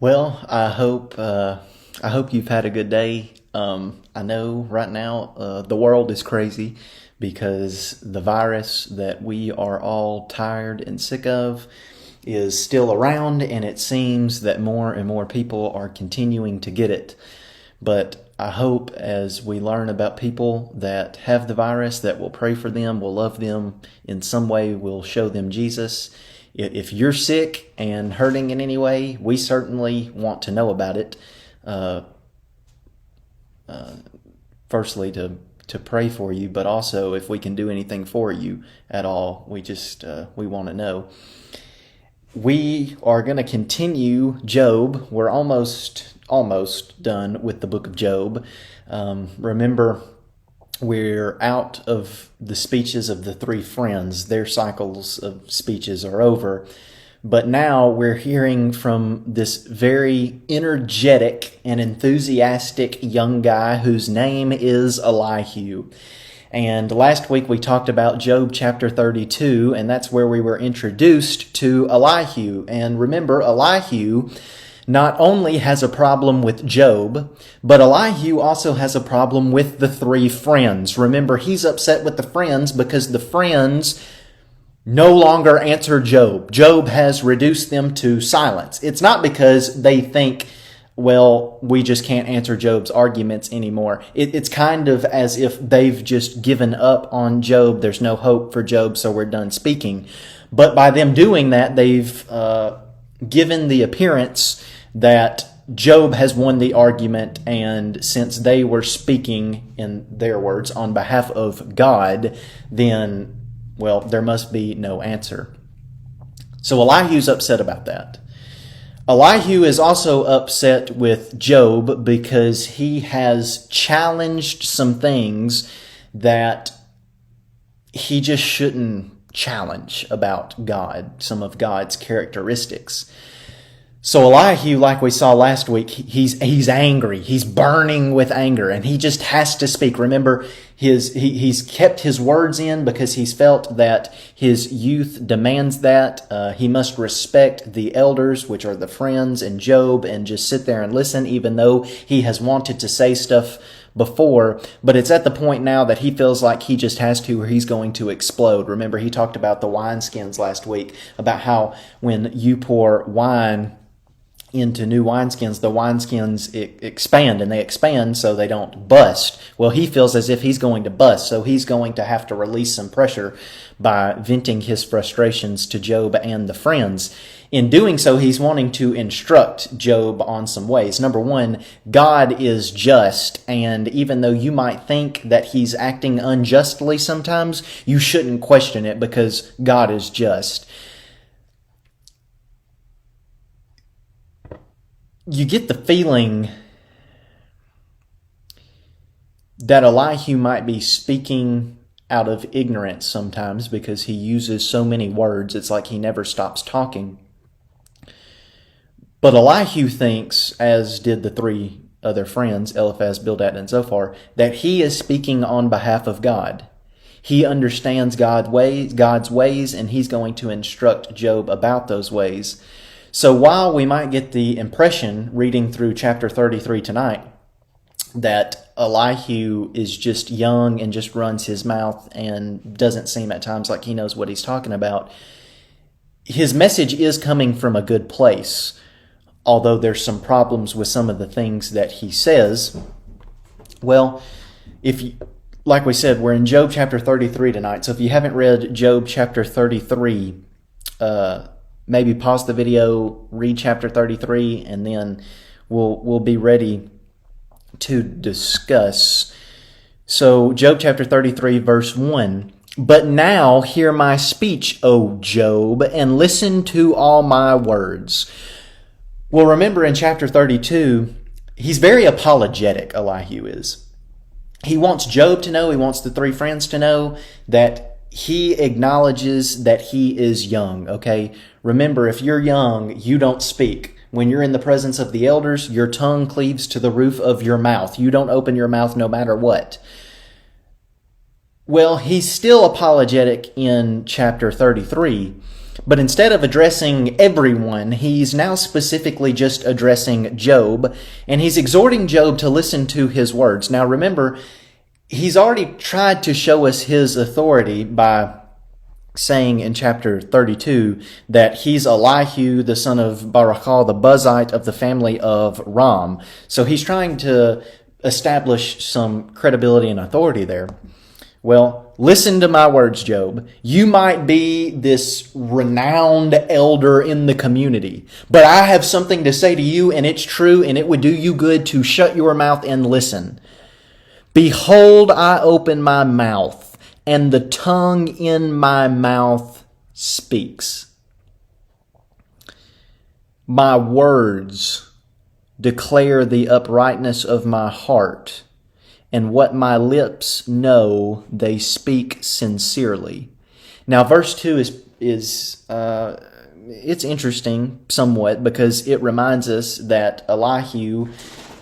Well, I hope you've had a good day. I know right now the world is crazy because the virus that we are all tired and sick of is still around, and it seems that more and more people are continuing to get it. But I hope as we learn about people that have the virus, that we'll pray for them, we'll love them in some way, we'll show them Jesus. If you're sick and hurting in any way, we certainly want to know about it. Uh, Firstly, to pray for you, but also if we can do anything for you at all, we want to know. We are going to continue Job. We're almost done with the book of Job. Remember, we're out of the speeches of the three friends. Their cycles of speeches are over. But now we're hearing from this very energetic and enthusiastic young guy whose name is Elihu. And last week we talked about Job chapter 32, and that's where we were introduced to Elihu. And remember, Elihu not only has a problem with Job, but Elihu also has a problem with the three friends. Remember, he's upset with the friends because the friends no longer answer Job. Job has reduced them to silence. It's not because they think, well, we just can't answer Job's arguments anymore. It's kind of as if they've just given up on Job. There's no hope for Job, so we're done speaking. But by them doing that, they've given the appearance that Job has won the argument, and since they were speaking, in their words, on behalf of God, then, well, there must be no answer. So Elihu's upset about that. Elihu is also upset with Job because he has challenged some things that he just shouldn't challenge about God, some of God's characteristics. So Elihu, like we saw last week, he's angry. He's burning with anger, and he just has to speak. Remember, he's kept his words in because he's felt that his youth demands that. He must respect the elders, which are the friends and Job, and just sit there and listen, even though he has wanted to say stuff before. But it's at the point now that he feels like he just has to, or he's going to explode. Remember, he talked about the wineskins last week, about how when you pour wine into new wineskins, the wineskins expand, and they expand so they don't bust. Well, he feels as if he's going to bust, so he's going to have to release some pressure by venting his frustrations to Job and the friends. In doing so, he's wanting to instruct Job on some ways. Number one, God is just, and even though you might think that he's acting unjustly sometimes, you shouldn't question it because God is just. You get the feeling that Elihu might be speaking out of ignorance sometimes because he uses so many words. It's like he never stops talking. But Elihu thinks, as did the three other friends, Eliphaz, Bildad, and Zophar, that he is speaking on behalf of God. He understands God's ways, and he's going to instruct Job about those ways. So while we might get the impression, reading through chapter 33 tonight, that Elihu is just young and just runs his mouth and doesn't seem at times like he knows what he's talking about, his message is coming from a good place, although there's some problems with some of the things that he says. Well, like we said, we're in Job chapter 33 tonight, so if you haven't read Job chapter 33, maybe pause the video, read chapter 33, and then we'll be ready to discuss. So Job chapter 33, verse 1. But now hear my speech, O Job, and listen to all my words. Well, remember in chapter 32, he's very apologetic, Elihu is. He wants Job to know, he wants the three friends to know that he acknowledges that he is young, okay? Remember, if you're young, you don't speak. When you're in the presence of the elders, your tongue cleaves to the roof of your mouth. You don't open your mouth no matter what. Well, he's still apologetic in chapter 33, But instead of addressing everyone, he's now specifically just addressing Job, and he's exhorting Job to listen to his words. Now remember, he's already tried to show us his authority by saying in chapter 32 that he's Elihu, the son of Barachal, the Buzite of the family of Ram. So he's trying to establish some credibility and authority there. Well, listen to my words, Job. You might be this renowned elder in the community, but I have something to say to you, and it's true, and it would do you good to shut your mouth and listen. Behold, I open my mouth, and the tongue in my mouth speaks. My words declare the uprightness of my heart, and what my lips know, they speak sincerely. Now, verse 2 is it's interesting somewhat because it reminds us that Elihu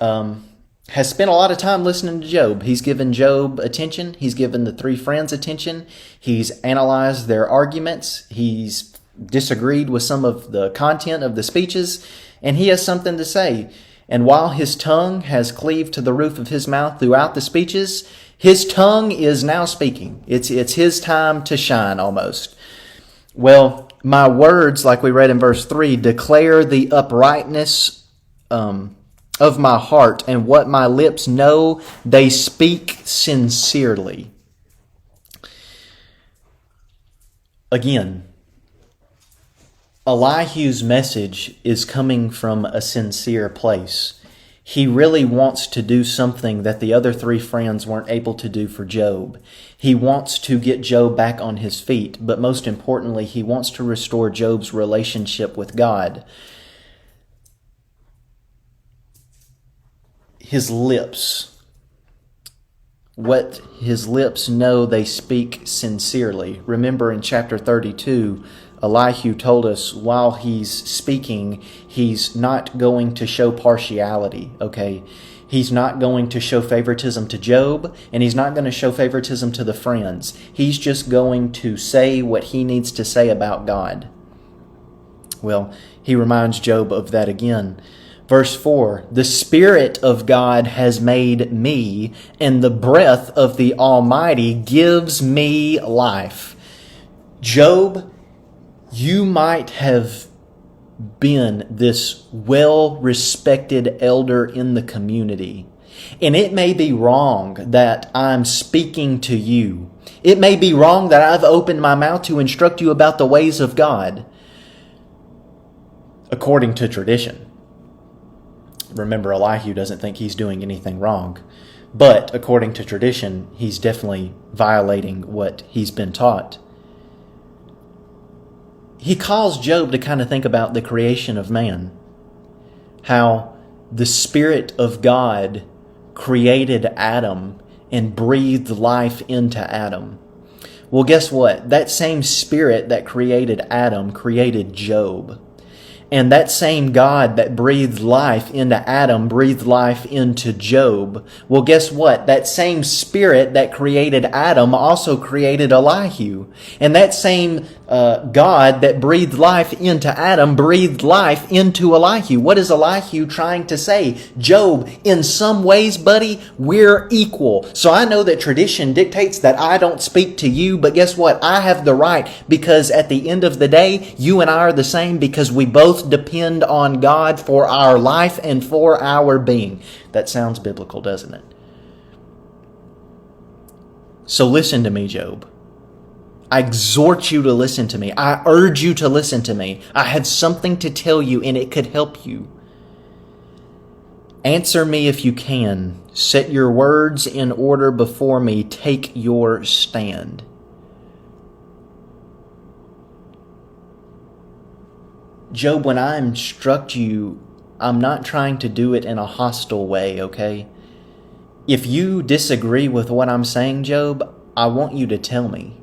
has spent a lot of time listening to Job. He's given Job attention. He's given the three friends attention. He's analyzed their arguments. He's disagreed with some of the content of the speeches, and he has something to say. And while his tongue has cleaved to the roof of his mouth throughout the speeches, his tongue is now speaking. It's his time to shine almost. Well, my words, like we read in verse 3, declare the uprightness of my heart, and what my lips know, they speak sincerely. Again, Elihu's message is coming from a sincere place. He really wants to do something that the other three friends weren't able to do for Job. He wants to get Job back on his feet, but most importantly, he wants to restore Job's relationship with God. His lips, what his lips know, they speak sincerely. Remember in chapter 32, Elihu told us while he's speaking, he's not going to show partiality, okay? He's not going to show favoritism to Job, and he's not going to show favoritism to the friends. He's just going to say what he needs to say about God. Well, he reminds Job of that again. Verse 4, the Spirit of God has made me, and the breath of the Almighty gives me life. Job, you might have been this well-respected elder in the community, and it may be wrong that I'm speaking to you. It may be wrong that I've opened my mouth to instruct you about the ways of God, according to tradition. Remember, Elihu doesn't think he's doing anything wrong, but according to tradition, he's definitely violating what he's been taught. He calls Job to kind of think about the creation of man, how the Spirit of God created Adam and breathed life into Adam. Well, guess what? That same Spirit that created Adam created Job. And that same God that breathed life into Adam breathed life into Job. Well, guess what? That same Spirit that created Adam also created Elihu. And that same God that breathed life into Adam breathed life into Elihu. What is Elihu trying to say? Job, in some ways, buddy, we're equal. So I know that tradition dictates that I don't speak to you, but guess what? I have the right, because at the end of the day, you and I are the same, because we both depend on God for our life and for our being. That sounds biblical, doesn't it? So listen to me, Job. I exhort you to listen to me. I urge you to listen to me. I have something to tell you, and it could help you. Answer me if you can. Set your words in order before me. Take your stand. Job, when I instruct you, I'm not trying to do it in a hostile way, okay? If you disagree with what I'm saying, Job, I want you to tell me.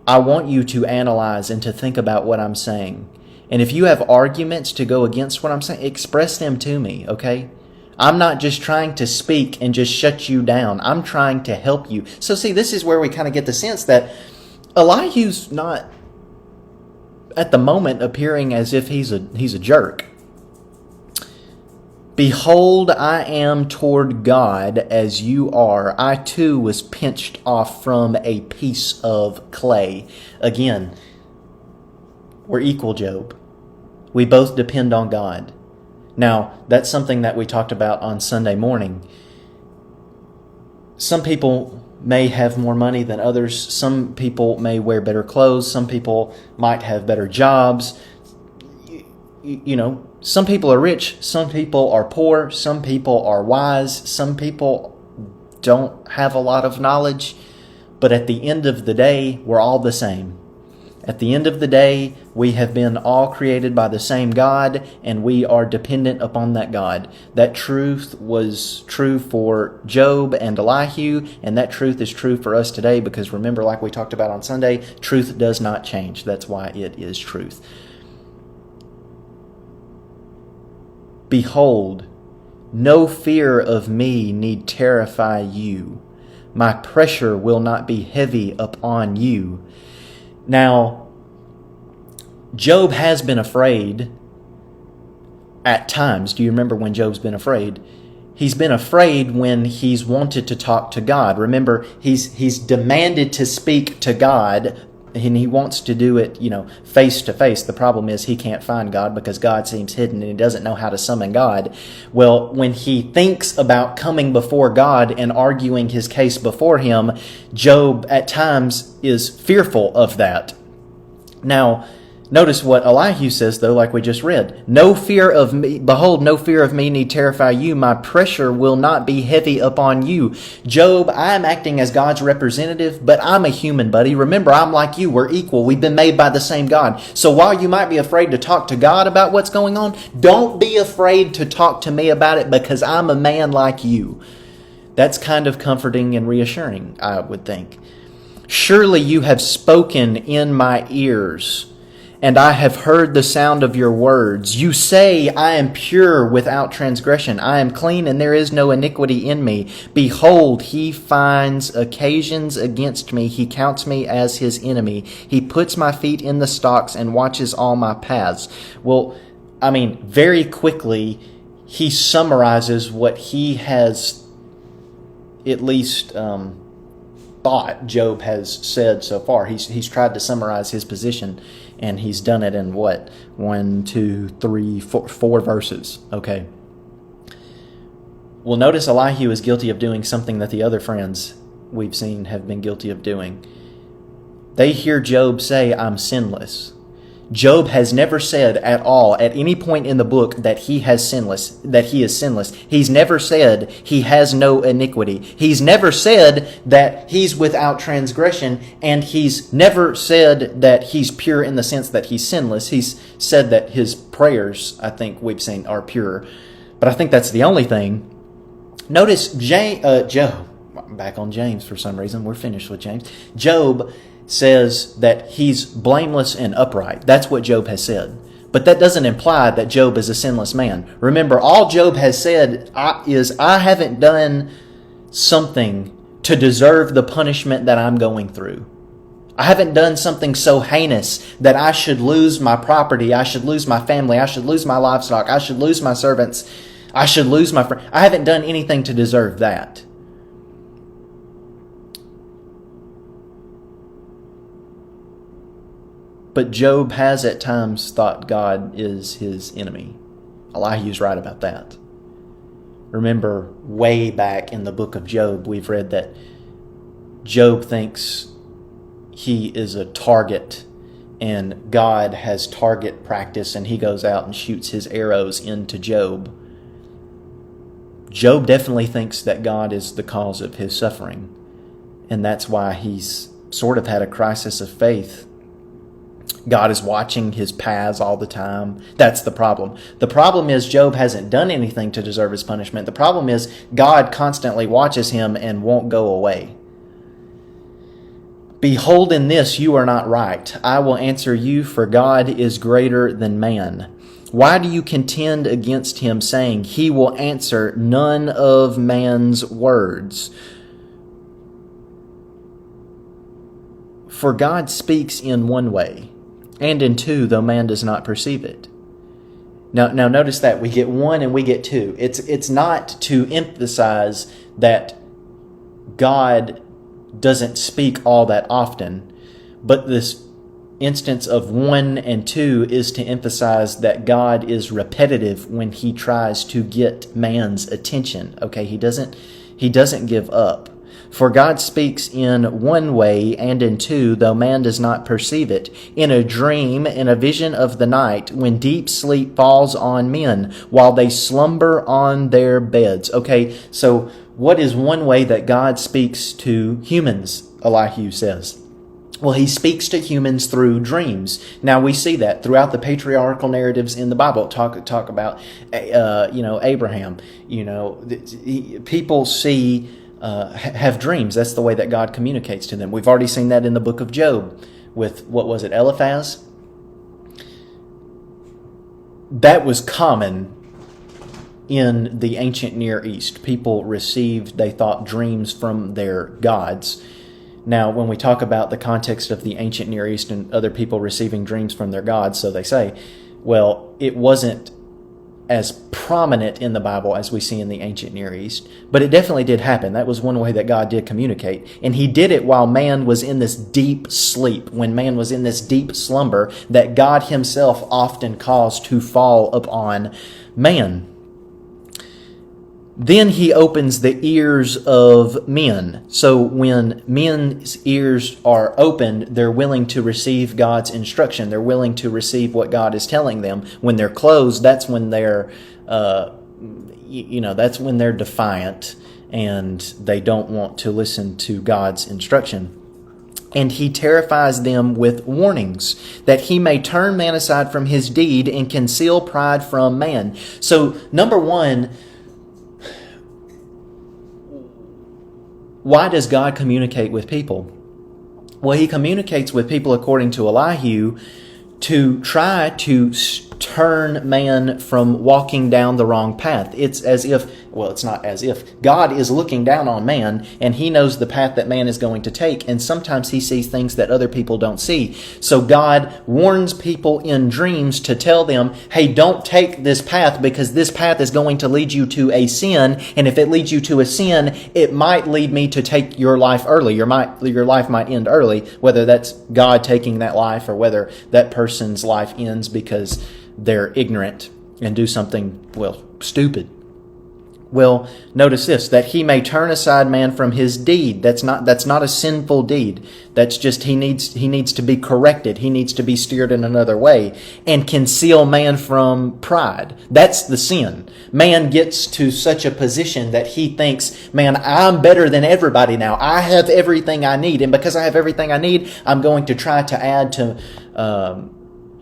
I want you to analyze and to think about what I'm saying. And if you have arguments to go against what I'm saying, express them to me, okay? I'm not just trying to speak and just shut you down. I'm trying to help you. So see, this is where we kind of get the sense that Elihu's not at the moment appearing as if he's a jerk. Behold, I am toward God as you are. I too was pinched off from a piece of clay. Again, we're equal, Job. We both depend on God. Now, that's something that we talked about on Sunday morning. Some people may have more money than others. Some people may wear better clothes. Some people might have better jobs. You know, some people are rich. Some people are poor. Some people are wise. Some people don't have a lot of knowledge. But at the end of the day, we're all the same. At the end of the day, we have been all created by the same God, and we are dependent upon that God. That truth was true for Job and Elihu, and that truth is true for us today because remember, like we talked about on Sunday, truth does not change. That's why it is truth. Behold, no fear of me need terrify you. My pressure will not be heavy upon you. Now, Job has been afraid at times. Do you remember when Job's been afraid? He's been afraid when he's wanted to talk to God. Remember, he's demanded to speak to God, and he wants to do it, face to face. The problem is he can't find God because God seems hidden and he doesn't know how to summon God. Well, when he thinks about coming before God and arguing his case before him, Job at times is fearful of that. Now, notice what Elihu says, though, like we just read. No fear of me, behold, no fear of me need terrify you. My pressure will not be heavy upon you. Job, I am acting as God's representative, but I'm a human, buddy. Remember, I'm like you. We're equal. We've been made by the same God. So while you might be afraid to talk to God about what's going on, don't be afraid to talk to me about it because I'm a man like you. That's kind of comforting and reassuring, I would think. Surely you have spoken in my ears, and I have heard the sound of your words. You say, I am pure without transgression. I am clean, and there is no iniquity in me. Behold, he finds occasions against me. He counts me as his enemy. He puts my feet in the stocks and watches all my paths. Well, very quickly, he summarizes what he has at least thought Job has said so far. He's tried to summarize his position, and he's done it in what? 1, 2, 3, 4 verses. Okay. Well, notice Elihu is guilty of doing something that the other friends we've seen have been guilty of doing. They hear Job say, I'm sinless. Job has never said at all, at any point in the book, that he is sinless. He's never said he has no iniquity. He's never said that he's without transgression, and he's never said that he's pure in the sense that he's sinless. He's said that his prayers, I think we've seen, are pure. But I think that's the only thing. Notice Job, back on James for some reason, we're finished with James. Job says that he's blameless and upright. That's what Job has said. But that doesn't imply that Job is a sinless man. Remember, all Job has said is, I haven't done something to deserve the punishment that I'm going through. I haven't done something so heinous that I should lose my property, I should lose my family, I should lose my livestock, I should lose my servants, I should lose my friend. I haven't done anything to deserve that. But Job has at times thought God is his enemy. Elihu's right about that. Remember, way back in the book of Job, we've read that Job thinks he is a target and God has target practice, and he goes out and shoots his arrows into Job. Job definitely thinks that God is the cause of his suffering, and that's why he's sort of had a crisis of faith. God is watching his paths all the time. That's the problem. The problem is Job hasn't done anything to deserve his punishment. The problem is God constantly watches him and won't go away. Behold, in this you are not right. I will answer you, for God is greater than man. Why do you contend against him, saying, he will answer none of man's words? For God speaks in one way, and in two, though man does not perceive it. Now notice that we get one and we get two. It's not to emphasize that God doesn't speak all that often, but this instance of 1 and 2 is to emphasize that God is repetitive when he tries to get man's attention. Okay, he doesn't give up. For God speaks in one way and in two, though man does not perceive it. In a dream, in a vision of the night, when deep sleep falls on men, while they slumber on their beds. Okay, so what is one way that God speaks to humans, Elihu says? Well, he speaks to humans through dreams. Now we see that throughout the patriarchal narratives in the Bible. Talk about, Abraham. People have dreams. That's the way that God communicates to them. We've already seen that in the book of Job with, Eliphaz? That was common in the ancient Near East. People they thought, dreams from their gods. Now, when we talk about the context of the ancient Near East and other people receiving dreams from their gods, so they say, well, it wasn't as prominent in the Bible as we see in the ancient Near East, but it definitely did happen. That was one way that God did communicate. And he did it while man was in this deep sleep, when man was in this deep slumber that God himself often caused to fall upon man. Then he opens the ears of men. So when men's ears are opened, they're willing to receive God's instruction. They're willing to receive what God is telling them. When they're closed, that's when they're, that's when they're defiant and they don't want to listen to God's instruction. And he terrifies them with warnings, that he may turn man aside from his deed and conceal pride from man. So, number one, why does God communicate with people? Well, he communicates with people, according to Elihu, to try to turn man from walking down the wrong path. It's as if, well, it's not as if. God is looking down on man, and he knows the path that man is going to take, and sometimes he sees things that other people don't see. So God warns people in dreams to tell them, hey, don't take this path, because this path is going to lead you to a sin, and if it leads you to a sin, it might lead me to take your life early. Your life might end early, whether that's God taking that life or whether that person's life ends because they're ignorant and do something, stupid. Well, notice this, that he may turn aside man from his deed. That's not a sinful deed. That's just he needs to be corrected. He needs to be steered in another way, and conceal man from pride. That's the sin. Man gets to such a position that he thinks, man, I'm better than everybody now. I have everything I need, and because I have everything I need, I'm going to try to add to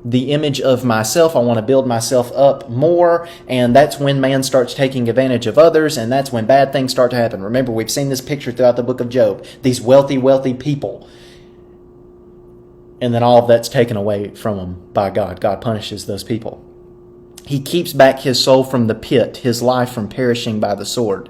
the image of myself. I want to build myself up more, and that's when man starts taking advantage of others, and that's when bad things start to happen. Remember, we've seen this picture throughout the book of Job. These wealthy people. And then all of that's taken away from them by God. God punishes those people. He keeps back his soul from the pit, his life from perishing by the sword.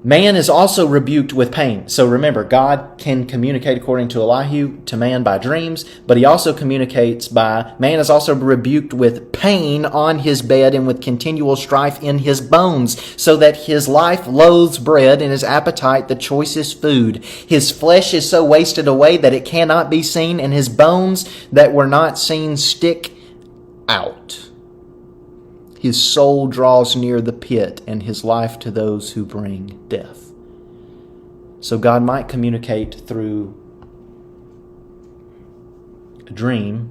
Man is also rebuked with pain. So remember, God can communicate, according to Elihu, to man by dreams, but he also communicates man is also rebuked with pain on his bed and with continual strife in his bones, so that his life loathes bread and his appetite the choicest food. His flesh is so wasted away that it cannot be seen, and his bones that were not seen stick out. His soul draws near the pit, and his life to those who bring death. So God might communicate through a dream,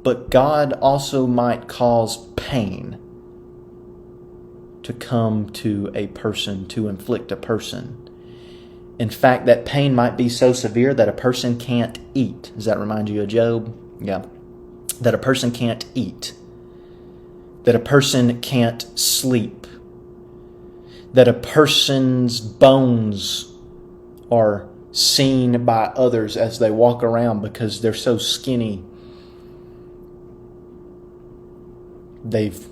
but God also might cause pain to come to a person, to inflict a person. In fact, that pain might be so severe that a person can't eat. Does that remind you of Job? Yeah. That a person can't eat. That a person can't sleep, that a person's bones are seen by others as they walk around because they're so skinny. They've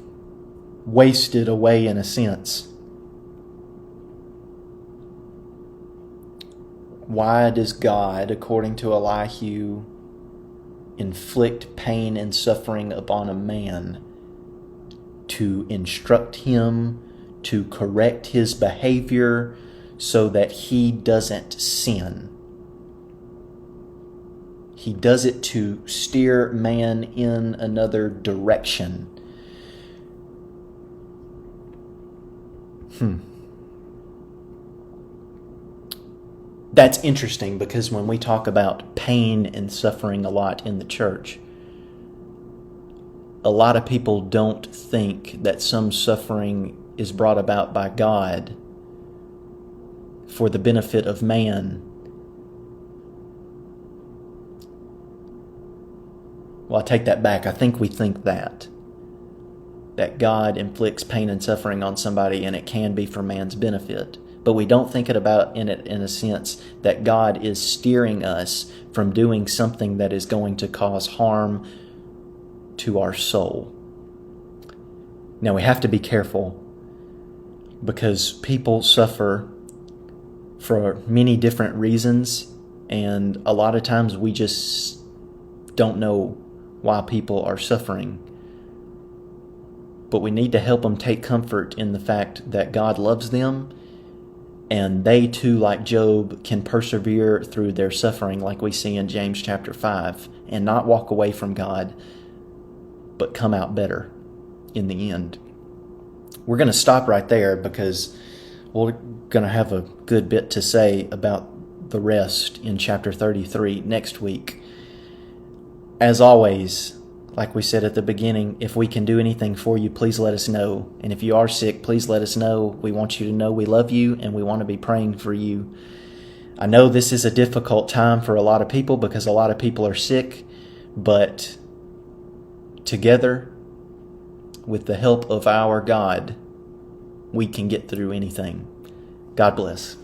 wasted away in a sense. Why does God, according to Elihu, inflict pain and suffering upon a man to instruct him, to correct his behavior so that he doesn't sin. He does it to steer man in another direction. That's interesting because when we talk about pain and suffering a lot in the church, a lot of people don't think that some suffering is brought about by God for the benefit of man. Well, I take that back. I think we think that God inflicts pain and suffering on somebody and it can be for man's benefit. But we don't think about it in a sense that God is steering us from doing something that is going to cause harm to our soul. Now we have to be careful because people suffer for many different reasons, and a lot of times we just don't know why people are suffering. But we need to help them take comfort in the fact that God loves them, and they too, like Job, can persevere through their suffering like we see in James chapter 5, and not walk away from God, but come out better in the end. We're going to stop right there because we're going to have a good bit to say about the rest in chapter 33 next week. As always, like we said at the beginning, if we can do anything for you, please let us know. And if you are sick, please let us know. We want you to know we love you and we want to be praying for you. I know this is a difficult time for a lot of people because a lot of people are sick, but together, with the help of our God, we can get through anything. God bless.